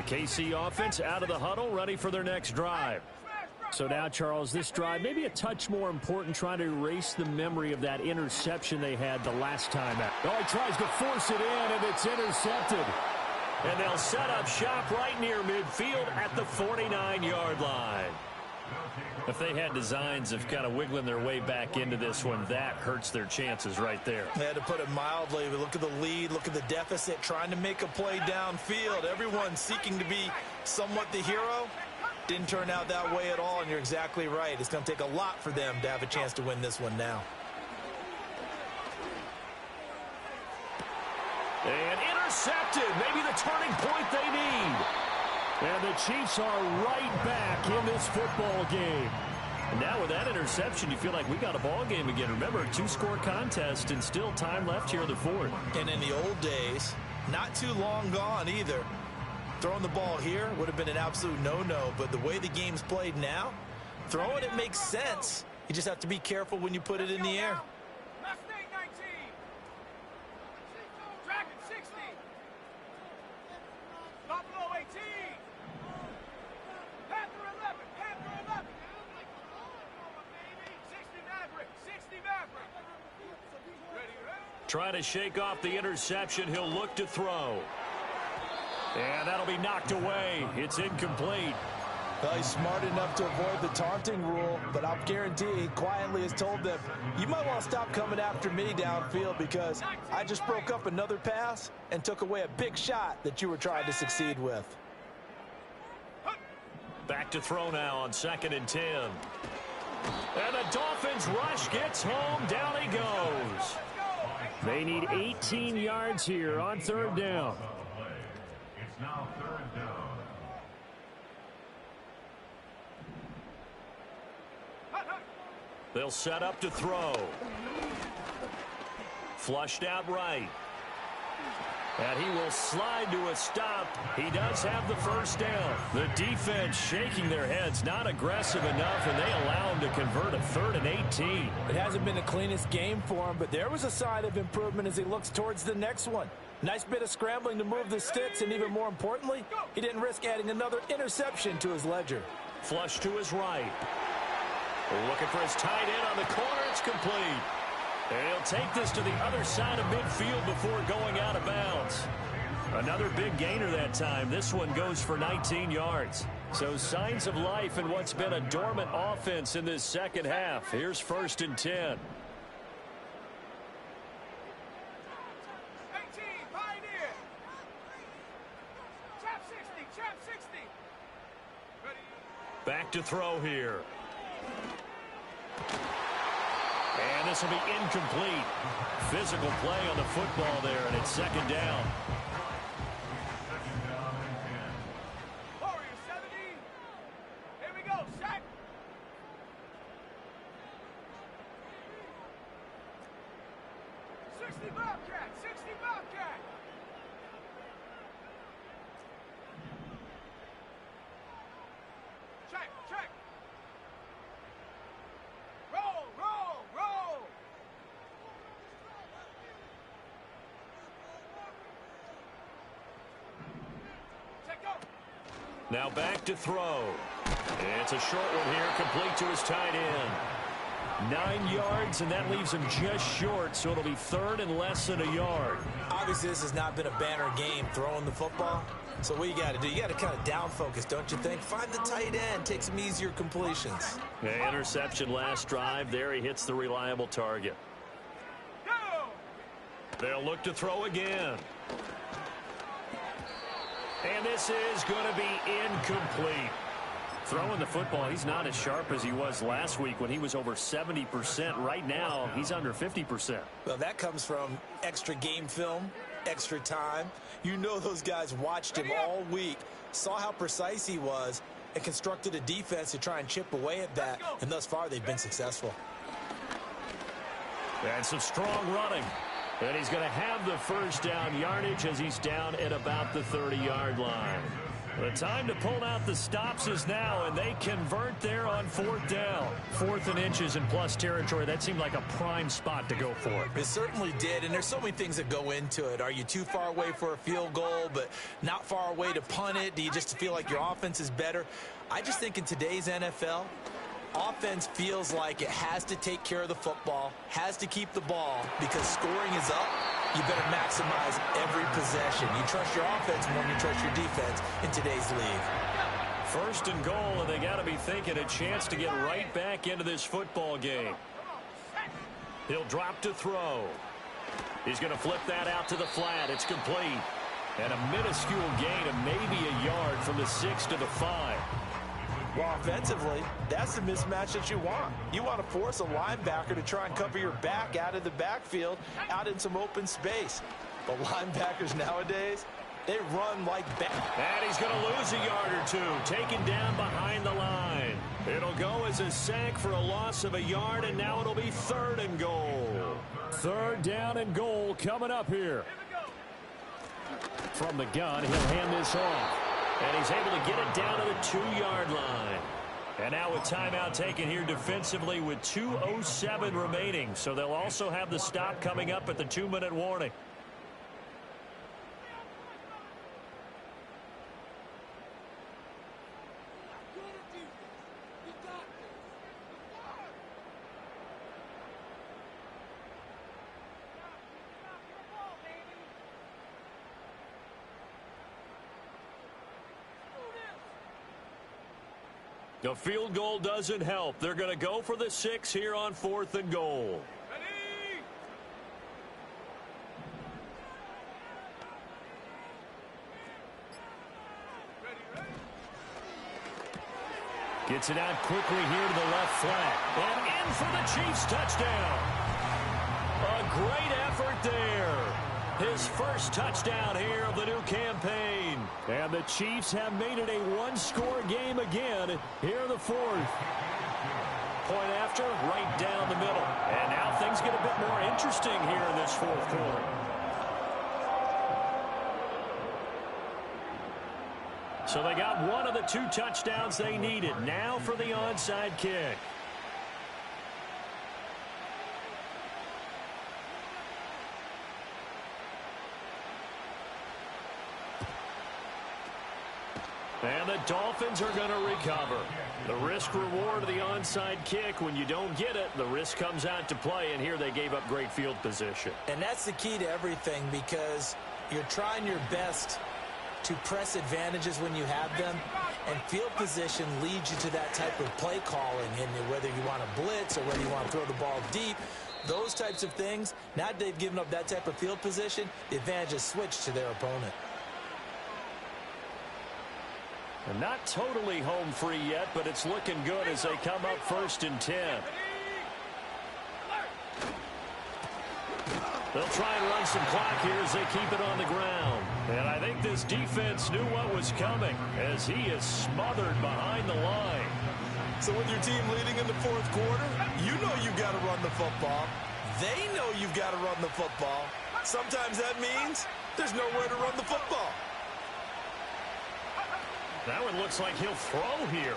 KC offense out of the huddle, ready for their next drive. So now, Charles, this drive maybe a touch more important, trying to erase the memory of that interception they had the last time out. Oh, he tries to force it in, and it's intercepted. And they'll set up shop right near midfield at the 49-yard line. If they had designs of kind of wiggling their way back into this one, that hurts their chances right there. They had to put it mildly, but look at the lead, look at the deficit, trying to make a play downfield. Everyone seeking to be somewhat the hero. Didn't turn out that way at all, and you're exactly right. It's going to take a lot for them to have a chance to win this one now. And intercepted, maybe the turning point they need. And the Chiefs are right back in this football game. And now with that interception, you feel like we got a ball game again. Remember, 2-score contest and still time left here in the 4th. And in the old days, not too long gone either. Throwing the ball here would have been an absolute no-no, but the way the game's played now, throwing it makes sense. You just have to be careful when you put it in the air. Mustang 19. Dragon 60. Buffalo 18. Panther 11. Panther 11. 60 Maverick. 60 Maverick. Ready, ready. Trying to shake off the interception. He'll look to throw. And that'll be knocked away. It's incomplete. Well, he's smart enough to avoid the taunting rule, but I'll guarantee he quietly has told them, you might want to stop coming after me downfield because I just broke up another pass and took away a big shot that you were trying to succeed with. Back to throw now on 2nd and 10. And the Dolphins rush gets home. Down he goes. They need 18 yards here on 3rd down. It's now 3rd down. They'll set up to throw. Flushed out right. And he will slide to a stop. He does have the first down. The defense shaking their heads, not aggressive enough, and they allow him to convert a 3rd and 18. It hasn't been the cleanest game for him, but there was a sign of improvement as he looks towards the next one. Nice bit of scrambling to move the sticks, and even more importantly, he didn't risk adding another interception to his ledger. Flush to his right. Looking for his tight end on the corner. It's complete. And he'll take this to the other side of midfield before going out of bounds. Another big gainer that time. This one goes for 19 yards. So signs of life in what's been a dormant offense in this second half. Here's 1st and 10. 18, Pioneer. Trap 60, trap 60. Ready. Back to throw here. And this will be incomplete. Physical play on the football there, and it's 2nd down. Warrior 70. Here we go, Shaq. 60 Bobcat! 60 Bobcat! Check, check! Roll, roll, roll! Check go! Now back to throw. It's a short one here, complete to his tight end. 9 yards, and that leaves him just short, so it'll be third and less than a yard. Obviously, this has not been a banner game throwing the football. So what you got to do, you got to kind of down focus, don't you think? Find the tight end, take some easier completions. The interception last drive. There he hits the reliable target. Go! They'll look to throw again. And this is going to be incomplete. Throwing the football, he's not as sharp as he was last week when he was over 70%. Right now, he's under 50%. Well, that comes from extra game film, extra time. You know those guys watched him all week, saw how precise he was, and constructed a defense to try and chip away at that. And thus far, they've been successful. And some strong running. And he's going to have the first down yardage as he's down at about the 30-yard line. The time to pull out the stops is now, and they convert there on 4th down. 4th and inches in plus territory. That seemed like a prime spot to go for it. It certainly did, and there's so many things that go into it. Are you too far away for a field goal, but not far away to punt it? Do you just feel like your offense is better? I just think in today's NFL, offense feels like it has to take care of the football, has to keep the ball, because scoring is up. You better maximize every possession. You trust your offense more than you trust your defense in today's league. 1st and goal, and they got to be thinking a chance to get right back into this football game. He'll drop to throw. He's going to flip that out to the flat. It's complete. And a minuscule gain of maybe a yard from the 6 to the 5. Well, offensively, that's the mismatch that you want. You want to force a linebacker to try and cover your back out of the backfield, out in some open space. But linebackers nowadays, they run like bat. And he's going to lose a yard or two, taken down behind the line. It'll go as a sack for a loss of a yard, and now it'll be 3rd and goal. 3rd down and goal coming up here. From the gun, he'll hand this off. And he's able to get it down to the 2-yard line. And now a timeout taken here defensively with 2:07 remaining. So they'll also have the stop coming up at the 2-minute warning. The field goal doesn't help. They're going to go for the 6 here on 4th and goal. Ready? Ready? Gets it out quickly here to the left flat. And in for the Chiefs touchdown. A great effort there. His first touchdown here of the new campaign. And the Chiefs have made it a one-score game again here in the 4th. Point after, right down the middle. And now things get a bit more interesting here in this 4th quarter. So they got one of the 2 touchdowns they needed. Now for the onside kick. And the Dolphins are going to recover. The risk-reward of the onside kick, when you don't get it, the risk comes out to play, and here they gave up great field position. And that's the key to everything, because you're trying your best to press advantages when you have them, and field position leads you to that type of play calling, and whether you want to blitz or whether you want to throw the ball deep, those types of things, now that they've given up that type of field position, the advantage is switched to their opponent. And not totally home free yet, but it's looking good as they come up 1st and 10. They'll try and run some clock here as they keep it on the ground. And I think this defense knew what was coming as he is smothered behind the line. So with your team leading in the 4th quarter, you know you got to run the football. They know you've got to run the football. Sometimes that means there's nowhere to run the football. That one looks like he'll throw here.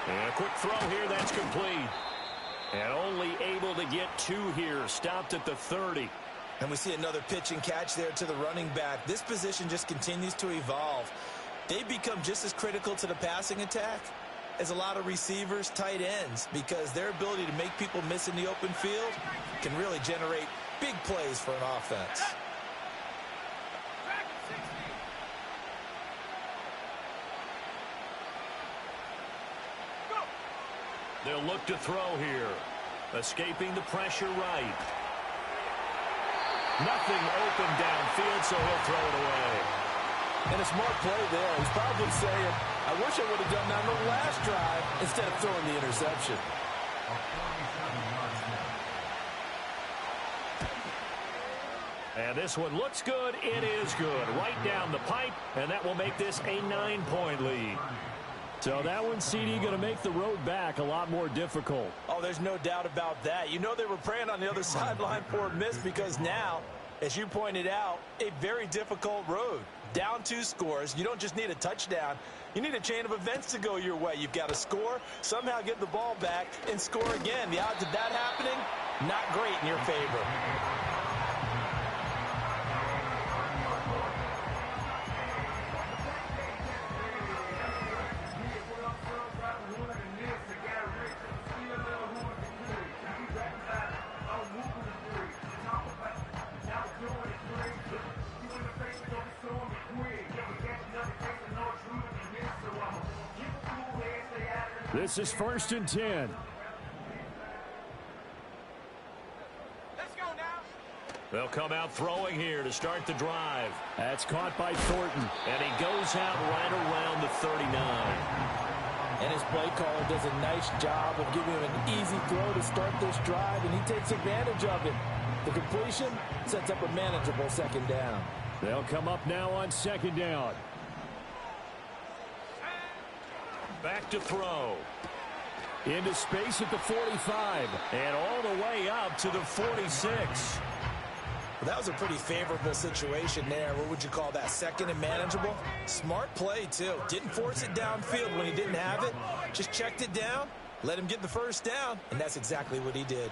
And a quick throw here, that's complete. And only able to get 2 here, stopped at the 30. And we see another pitch and catch there to the running back. This position just continues to evolve. They become just as critical to the passing attack as a lot of receivers, tight ends, because their ability to make people miss in the open field can really generate big plays for an offense. They'll look to throw here. Escaping the pressure right. Nothing open downfield, so he'll throw it away. And a smart play there. He's probably saying, I wish I would have done that on the last drive instead of throwing the interception. And this one looks good. It is good. Right down the pipe, and that will make this a 9-point lead. So that one, CD, going to make the road back a lot more difficult. Oh, there's no doubt about that. You know they were praying on the other sideline for a miss because now, as you pointed out, a very difficult road. Down 2 scores. You don't just need a touchdown. You need a chain of events to go your way. You've got to score, somehow get the ball back, and score again. The odds of that happening, not great in your favor. This is 1st and 10. Let's go now. They'll come out throwing here to start the drive. That's caught by Thornton. And he goes out right around the 39. And his play caller does a nice job of giving him an easy throw to start this drive, and he takes advantage of it. The completion sets up a manageable 2nd down. They'll come up now on 2nd down. Back to throw. Into space at the 45. And all the way up to the 46. Well, that was a pretty favorable situation there. What would you call that? 2nd and manageable? Smart play, too. Didn't force it downfield when he didn't have it. Just checked it down, let him get the 1st down, and that's exactly what he did.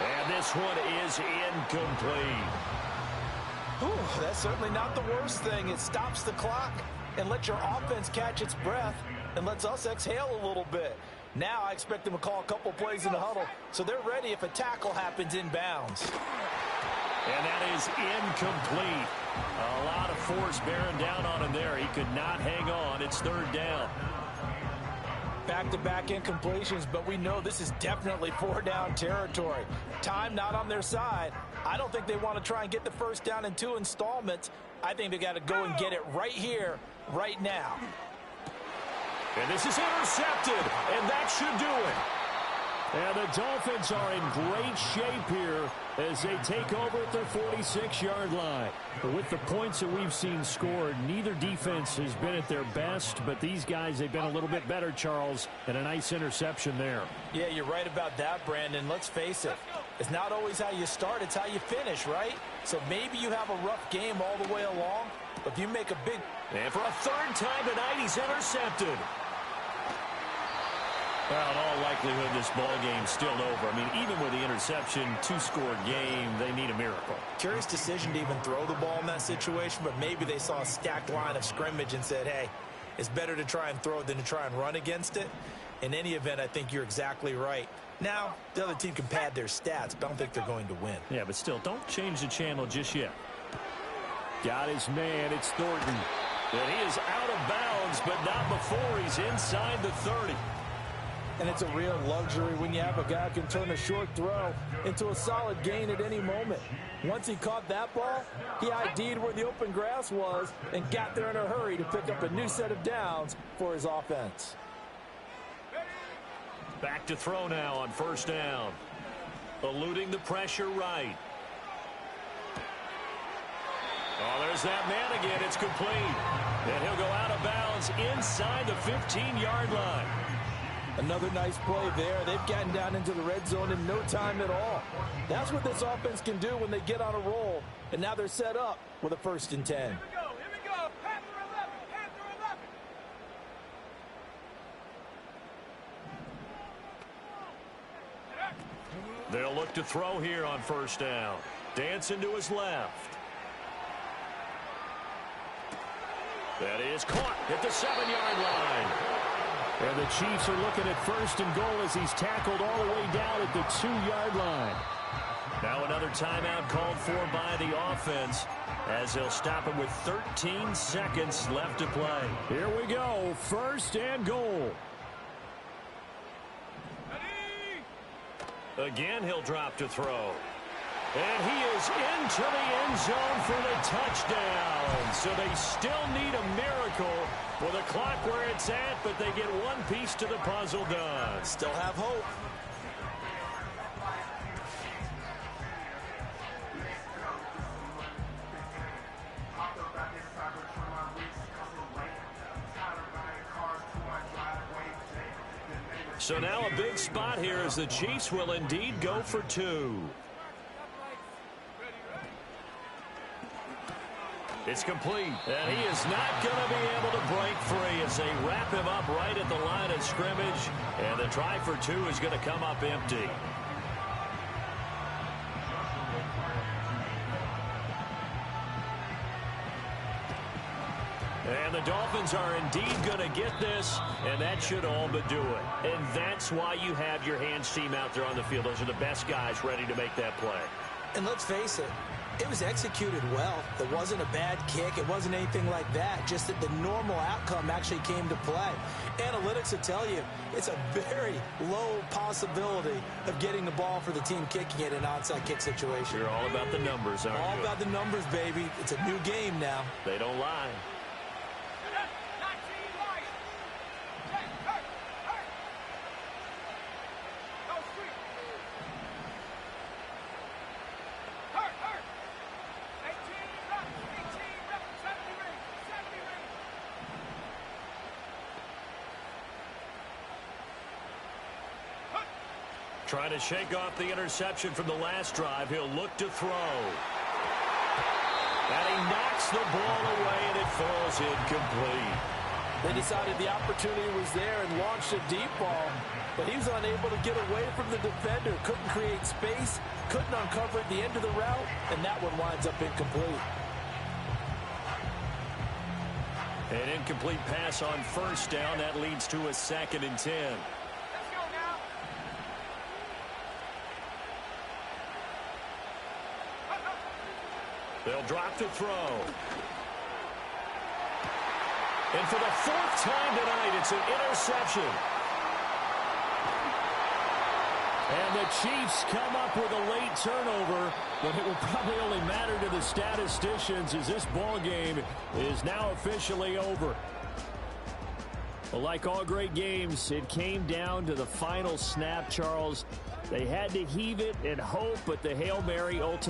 And this one is incomplete. Whew, that's certainly not the worst thing. It stops the clock and lets your offense catch its breath and lets us exhale a little bit. Now I expect them to call a couple plays in the huddle so they're ready if a tackle happens inbounds. And that is incomplete. A lot of force bearing down on him there. He could not hang on. It's 3rd down. Back-to-back incompletions, but we know this is definitely 4-down territory. Time not on their side. I don't think they want to try and get the 1st down in 2 installments. I think they got to go and get it right here, right now. And this is intercepted, and that should do it. And the Dolphins are in great shape here as they take over at their 46-yard line. But with the points that we've seen scored, neither defense has been at their best, but these guys, they've been a little bit better, Charles, and a nice interception there. Yeah, you're right about that, Brandon. Let's face it. It's not always how you start, it's how you finish, right? So maybe you have a rough game all the way along, but if you make a big... And for a 3rd time tonight, he's intercepted. Well, in all likelihood, this ball game's still over. I mean, even with the interception, 2-score game, they need a miracle. Curious decision to even throw the ball in that situation, but maybe they saw a stacked line of scrimmage and said, hey, it's better to try and throw than to try and run against it. In any event, I think you're exactly right. Now, the other team can pad their stats, but I don't think they're going to win. Yeah, but still, don't change the channel just yet. Got his man. It's Thornton. And he is out of bounds, but not before he's inside the 30. And it's a real luxury when you have a guy who can turn a short throw into a solid gain at any moment. Once he caught that ball, he ID'd where the open grass was and got there in a hurry to pick up a new set of downs for his offense. Back to throw now on 1st down. Eluding the pressure right. Oh, there's that man again. It's complete. And he'll go out of bounds inside the 15-yard line. Another nice play there. They've gotten down into the red zone in no time at all. That's what this offense can do when they get on a roll. And now they're set up with a 1st and 10. Here we go. Panther 11. Panther 11. They'll look to throw here on 1st down. Dancing to his left. That is caught at the 7-yard line. And the Chiefs are looking at 1st and goal as he's tackled all the way down at the 2-yard line. Now another timeout called for by the offense as they'll stop him with 13 seconds left to play. Here we go, 1st and goal. Again, he'll drop to throw. And he is into the end zone for the touchdown. So they still need a miracle with a clock where it's at, but they get one piece to the puzzle done. Still have hope. So now a big spot here as the Chiefs will indeed go for 2. It's complete, and he is not going to be able to break free as they wrap him up right at the line of scrimmage, and the try for 2 is going to come up empty. And the Dolphins are indeed going to get this, and that should all but do it. And that's why you have your hands team out there on the field. Those are the best guys ready to make that play. And let's face it, it was executed well. It wasn't a bad kick. It wasn't anything like that. Just that the normal outcome actually came to play. Analytics will tell you it's a very low possibility of getting the ball for the team kicking it in an onside kick situation. You're all about the numbers, aren't you? All about the numbers, baby. It's a new game now. They don't lie. 19 Lions. Hurt. Go street. Hurt. 18 reps. 70 rings. Trying to shake off the interception from the last drive. He'll look to throw. And he knocks the ball away, and it falls incomplete. They decided the opportunity was there and launched a deep ball, but he was unable to get away from the defender. Couldn't create space, couldn't uncover at the end of the route, and that one winds up incomplete. An incomplete pass on 1st down. That leads to a 2nd and 10. Let's go now. They'll drop to throw. And for the 4th time tonight, it's an interception. And the Chiefs come up with a late turnover, but it will probably only matter to the statisticians as this ball game is now officially over. Well, like all great games, it came down to the final snap, Charles. They had to heave it and hope, but the Hail Mary ultimately